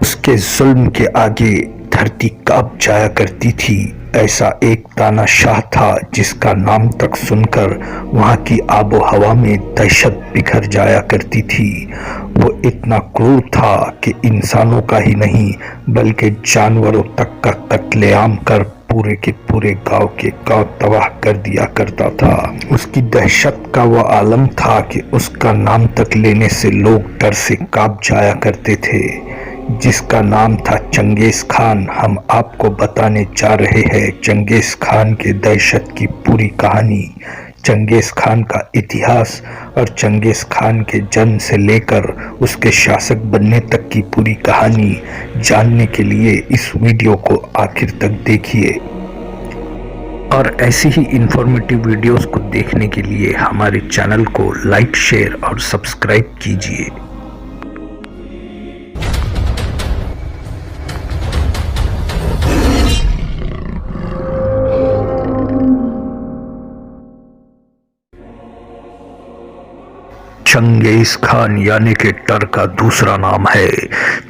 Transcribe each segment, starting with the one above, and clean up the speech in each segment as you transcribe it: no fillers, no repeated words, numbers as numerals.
उसके जुल्म के आगे धरती कांप जाया करती थी। ऐसा एक तानाशाह था जिसका नाम तक सुनकर वहां की आबो हवा में दहशत बिखर जाया करती थी। वो इतना क्रूर था कि इंसानों का ही नहीं बल्कि जानवरों तक का कत्लेआम कर पूरे के पूरे गांव के गांव तबाह कर दिया करता था। उसकी दहशत का वो आलम था कि उसका नाम तक लेने से लोग डर से कांप जाया करते थे, जिसका नाम था चंगेज खान। हम आपको बताने जा रहे हैं चंगेज खान के दहशत की पूरी कहानी, चंगेज खान का इतिहास और चंगेज खान के जन्म से लेकर उसके शासक बनने तक की पूरी कहानी जानने के लिए इस वीडियो को आखिर तक देखिए। और ऐसी ही इंफॉर्मेटिव वीडियोस को देखने के लिए हमारे चैनल को लाइक, शेयर और सब्सक्राइब कीजिए। चंगेज खान यानी कि टर का दूसरा नाम है।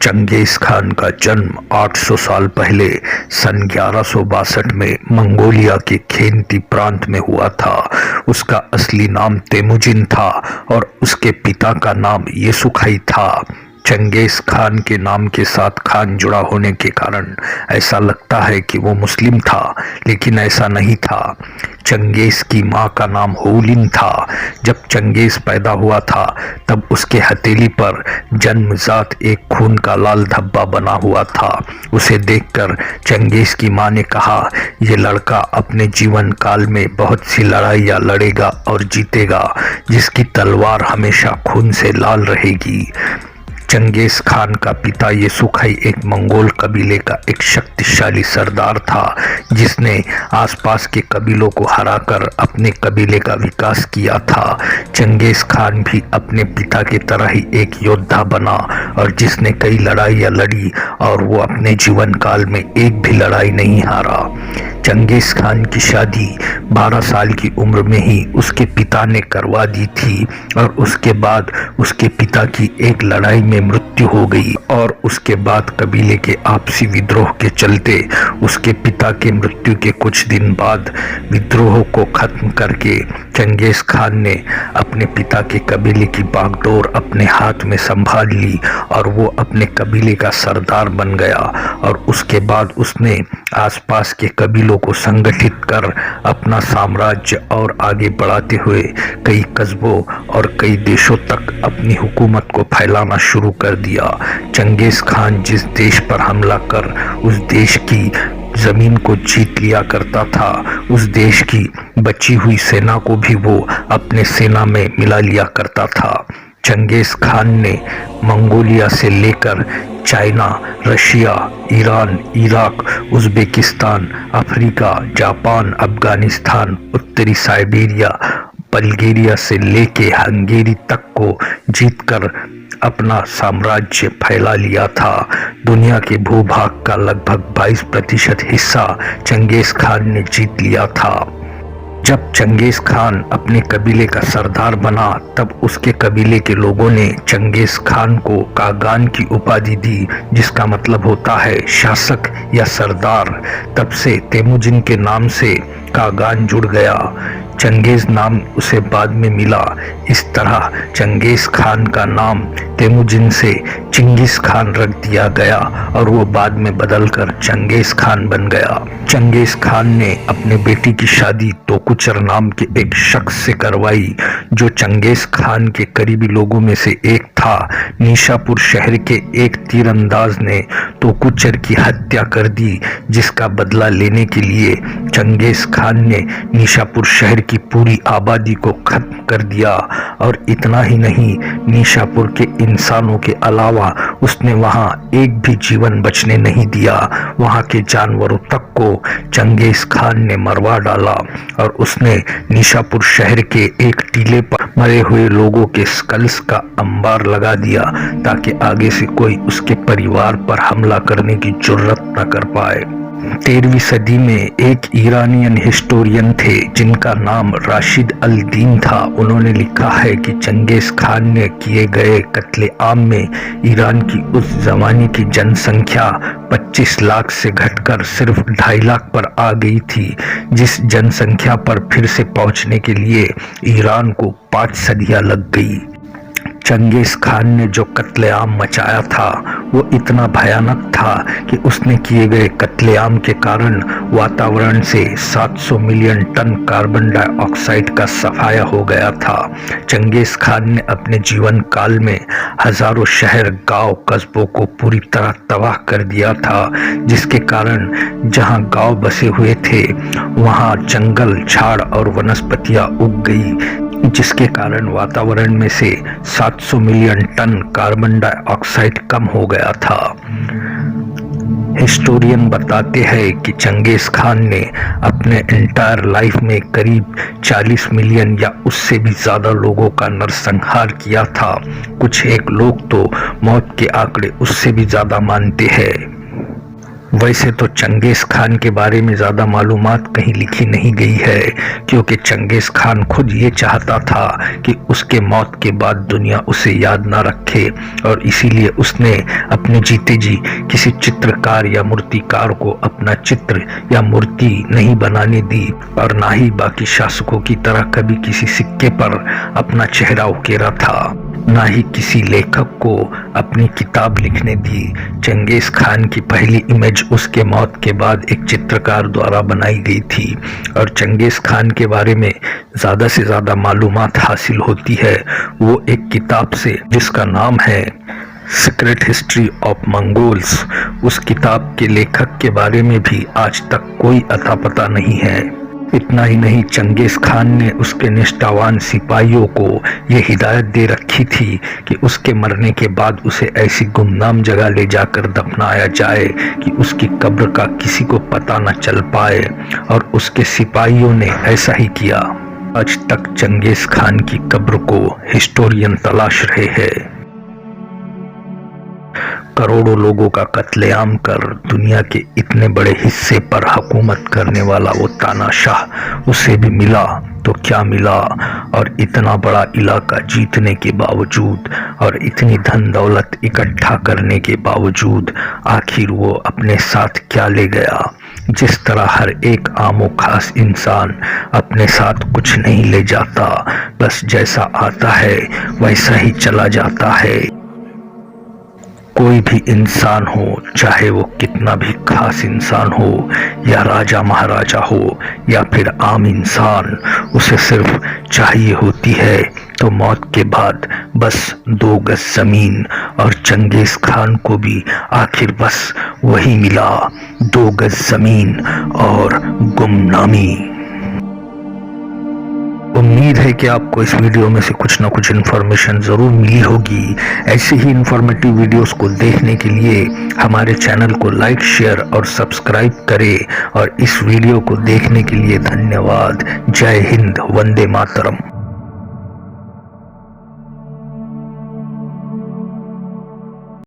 चंगेज खान का जन्म 800 साल पहले सन 1162 में मंगोलिया के खेंती प्रांत में हुआ था। उसका असली नाम तेमुजिन था और उसके पिता का नाम येसुखाई था। चंगेज खान के नाम के साथ खान जुड़ा होने के कारण ऐसा लगता है कि वो मुस्लिम था, लेकिन ऐसा नहीं था। चंगेज की मां का होलिन होलिन था। जब चंगेज पैदा हुआ था तब उसके हथेली पर जन्मजात एक खून का लाल धब्बा बना हुआ था। उसे देखकर चंगेज की मां ने कहा, ये लड़का अपने जीवन काल में बहुत सी लड़ाइयाँ लड़ेगा और जीतेगा, जिसकी तलवार हमेशा खून से लाल रहेगी। चंगेज खान का पिता येसुखाई एक मंगोल कबीले का एक शक्तिशाली सरदार था, जिसने आसपास के कबीलों को हराकर अपने कबीले का विकास किया था। चंगेज खान भी अपने पिता की तरह ही एक योद्धा बना और जिसने कई लड़ाइयाँ लड़ी और वो अपने जीवन काल में एक भी लड़ाई नहीं हारा। चंगेज खान की शादी 12 साल की उम्र में ही उसके पिता ने करवा दी थी और उसके बाद उसके पिता की एक लड़ाई में मृत्यु हो गई और उसके बाद कबीले के आपसी विद्रोह के चलते उसके पिता के मृत्यु के कुछ दिन बाद विद्रोह को खत्म करके चंगेज खान ने अपने पिता के कबीले की बागडोर अपने हाथ में संभाल ली और वो अपने कबीले का सरदार बन गया। और उसके बाद उसने आसपास के कबीलों को संगठित कर अपना साम्राज्य और आगे बढ़ाते हुए कई कस्बों और कई देशों तक अपनी हुकूमत को फैलाना शुरू कर दिया। चंगेज खान जिस देश पर हमला कर उस देश की जमीन को जीत लिया करता था, उस देश की बची हुई सेना को भी वो अपने सेना में मिला लिया करता था। चंगेज खान ने मंगोलिया से लेकर China, Russia, Iran, Iraq, Uzbekistan, Africa, Japan, Afghanistan, उत्तरी साइबेरिया, बल्गेरिया से लेके हंगेरी तक को जीतकर अपना साम्राज्य फैला लिया था। दुनिया के भूभाग का लगभग 22% हिस्सा चंगेज खान ने जीत लिया था। जब चंगेज खान अपने कबीले का सरदार बना तब उसके कबीले के लोगों ने चंगेज खान को कागान की उपाधि दी, जिसका मतलब होता है शासक या सरदार। तब से तेमुजिन के नाम से कागान जुड़ गया। चंगेज नाम उसे बाद में मिला। इस तरह चंगेज खान का नाम तेमुजिन से चिंगिस खान रख दिया गया और वो बाद में बदलकर चंगेज खान बन गया। चंगेज खान ने अपने बेटी की शादी तोकुचर नाम के एक शख्स से करवाई, जो चंगेज खान के करीबी लोगों में से एक था। निशापुर शहर के एक तीरंदाज ने तोकुचर की हत्या कर दी, जिसका बदला लेने के लिए चंगेज खान ने निशापुर शहर की पूरी आबादी को खत्म कर दिया। और इतना ही नहीं, निशापुर के इंसानों के अलावा उसने वहां एक भी जीवन बचने नहीं दिया। वहां के जानवरों तक को चंगेज खान ने मरवा डाला और उसने निशापुर शहर के एक टीले पर मरे हुए लोगों के स्कल्स का अंबार लगा दिया, ताकि आगे से कोई उसके परिवार पर हमला करने की जुर्रत न कर पाए। 13वीं सदी में एक ईरानियन हिस्टोरियन थे जिनका नाम राशिद अल दीन था। उन्होंने लिखा है कि चंगेज खान ने किए गए कत्लेआम में ईरान की उस जमाने की जनसंख्या 25 लाख से घटकर सिर्फ 2.5 लाख पर आ गई थी, जिस जनसंख्या पर फिर से पहुंचने के लिए ईरान को 5 सदियां लग गई। चंगेज खान ने जो कत्लेआम मचाया था वो इतना भयानक था कि उसने किए गए कत्लेआम के कारण वातावरण से 700 मिलियन टन कार्बन डाइऑक्साइड का सफाया हो गया था। चंगेज खान ने अपने जीवन काल में हजारों शहर, गांव, कस्बों को पूरी तरह तबाह कर दिया था, जिसके कारण जहां गांव बसे हुए थे वहां जंगल, झाड़ और वनस्पतियां उग गई, जिसके कारण वातावरण में से 700 मिलियन टन कार्बन डाइऑक्साइड कम हो गया था। हिस्टोरियन बताते हैं कि चंगेज खान ने अपने एंटायर लाइफ में करीब 40 मिलियन या उससे भी ज़्यादा लोगों का नरसंहार किया था। कुछ एक लोग तो मौत के आंकड़े उससे भी ज़्यादा मानते हैं। वैसे तो चंगेज खान के बारे में ज़्यादा मालूमात कहीं लिखी नहीं गई है, क्योंकि चंगेज खान खुद ये चाहता था कि उसके मौत के बाद दुनिया उसे याद ना रखे, और इसीलिए उसने अपने जीते जी किसी चित्रकार या मूर्तिकार को अपना चित्र या मूर्ति नहीं बनाने दी, और ना ही बाकी शासकों की तरह कभी किसी सिक्के पर अपना चेहरा उकेरा था, ना ही किसी लेखक को अपनी किताब लिखने दी। चंगेज खान की पहली इमेज उसके मौत के बाद एक चित्रकार द्वारा बनाई गई थी, और चंगेज खान के बारे में ज़्यादा से ज़्यादा मालूमात हासिल होती है वो एक किताब से जिसका नाम है सीक्रेट हिस्ट्री ऑफ मंगोल्स। उस किताब के लेखक के बारे में भी आज तक कोई अता पता नहीं है। इतना ही नहीं, चंगेज खान ने उसके निष्ठावान सिपाहियों को ये हिदायत दे रखी थी कि उसके मरने के बाद उसे ऐसी गुमनाम जगह ले जाकर दफनाया जाए कि उसकी कब्र का किसी को पता न चल पाए, और उसके सिपाहियों ने ऐसा ही किया। आज तक चंगेज खान की कब्र को हिस्टोरियन तलाश रहे हैं। करोड़ों लोगों का कत्लेआम कर दुनिया के इतने बड़े हिस्से पर हुकूमत करने वाला वो तानाशाह, उसे भी मिला तो क्या मिला, और इतना बड़ा इलाका जीतने के बावजूद और इतनी धन दौलत इकट्ठा करने के बावजूद आखिर वो अपने साथ क्या ले गया। जिस तरह हर एक आमो खास इंसान अपने साथ कुछ नहीं ले जाता, बस जैसा आता है वैसा ही चला जाता है। कोई भी इंसान हो, चाहे वो कितना भी खास इंसान हो, या राजा महाराजा हो या फिर आम इंसान, उसे सिर्फ चाहिए होती है तो मौत के बाद बस 2 गज जमीन, और चंगेज खान को भी आखिर बस वही मिला, 2 गज जमीन और गुमनामी। उम्मीद है कि आपको इस वीडियो में से कुछ ना कुछ इन्फॉर्मेशन ज़रूर मिली होगी। ऐसे ही इन्फॉर्मेटिव वीडियोस को देखने के लिए हमारे चैनल को लाइक, शेयर और सब्सक्राइब करें, और इस वीडियो को देखने के लिए धन्यवाद। जय हिंद, वंदे मातरम।